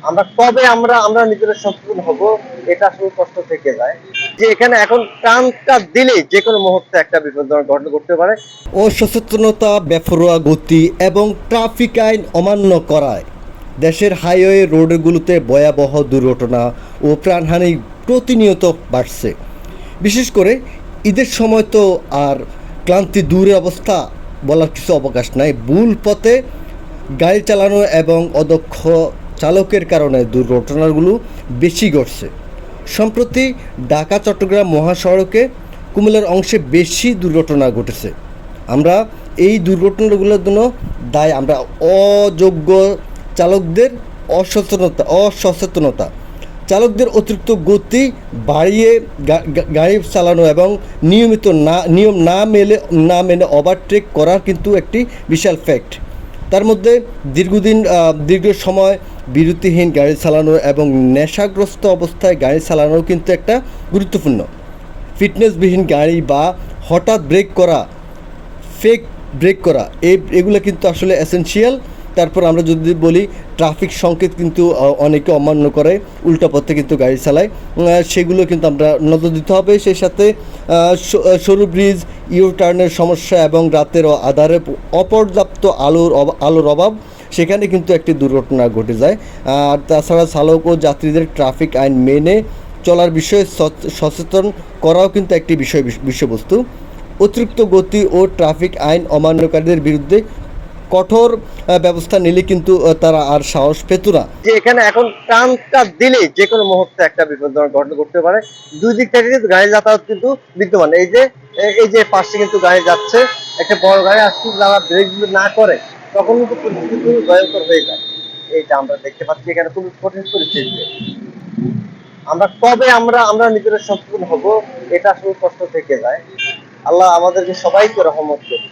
আমরা কবে আমরা আমরা নিজেরা সচেতন হব, এটা আসলে প্রশ্ন থেকে যায়। যে এখানে এখন টানটা দিলেই যে কোনো মুহূর্তে একটা বিপজ্জনক ঘটনা ঘটতে পারে। অসচেতনতা, বেপরোয়া গতি এবং ট্রাফিক আইন অমান্য করায় দেশের হাইওয়ে রোডগুলোতে ভয়াবহ দুর্ঘটনা ও প্রাণহানি প্রতিনিয়ত বাড়ছে। বিশেষ করে ঈদের সময় তো আর ক্লান্তি দূরের অবস্থা বলার কিছু অবকাশ নাই। ভুল পথে গাড়ি চালানো এবং অদক্ষ চালকের কারণে দুর্ঘটনাগুলো বেশি ঘটছে। সম্প্রতি ঢাকা চট্টগ্রাম মহাসড়কে কুমিল্লার অংশে বেশি দুর্ঘটনা ঘটেছে। আমরা এই দুর্ঘটনাগুলোর জন্য দায় আমরা অযোগ্য চালকদের অসচেতনতা, চালকদের অতিরিক্ত গতি বাড়িয়ে গাড়ি চালানো এবং নিয়ম না মেনে ওভারটেক করার কিন্তু একটি বিশাল ফ্যাক্ট। তার মধ্যে দীর্ঘ সময় বিরতিহীন গাড়ি চালানো এবং নেশাগ্রস্ত অবস্থায় গাড়ি চালানো কিন্তু একটা গুরুত্বপূর্ণ। ফিটনেসবিহীন গাড়ি বা হঠাৎ ফেক ব্রেক করা এগুলো কিন্তু আসলে এসেনশিয়াল। তারপর আমরা যদি বলি ট্রাফিক সংকেত কিন্তু অনেকে অমান্য করে, উল্টা পথে কিন্তু গাড়ি চালায়, সেগুলো কিন্তু আমরা নজর দিতে হবে। সেই সাথে সরু ব্রিজ, ইউ টার্নের সমস্যা এবং রাতের আধারে অপর্যাপ্ত আলোর অভাব, সেখানে কিন্তু একটি দুর্ঘটনা ঘটে যায়। আর তাছাড়া চালক ও যাত্রীদের ট্রাফিক আইন মেনে চলার বিষয়ে সচেতন করাও কিন্তু একটি বিষয়বস্তু। অতিরিক্ত গতি ও ট্রাফিক আইন অমান্যকারীদের বিরুদ্ধে কঠোর ব্যবস্থা নিলে কিন্তু তারা আর সাহস পেত না। যে এখানে এখন টানটা দিলেই যে কোনো মুহূর্তে একটা বিপজ্জনক ঘটনা ঘটতে পারে। দুই দিক থেকে কিন্তু গাড়ি যাতায়াত কিন্তু বিদ্যমান। এই যে পাশে কিন্তু গাড়ি যাচ্ছে, একটা বড় গাড়ি আসছে, যারা ব্রেক না করে তখন কিন্তু পরিস্থিতি খুবই ভয়ঙ্কর হয়ে যায়। এইটা আমরা দেখতে পাচ্ছি এখানে খুবই কঠিন পরিস্থিতি। আমরা কবে আমরা আমরা নিজেরা সচেতন হব, এটা আসলে প্রশ্ন থেকে যায়। আল্লাহ আমাদেরকে সবাইকে রহমত করুন।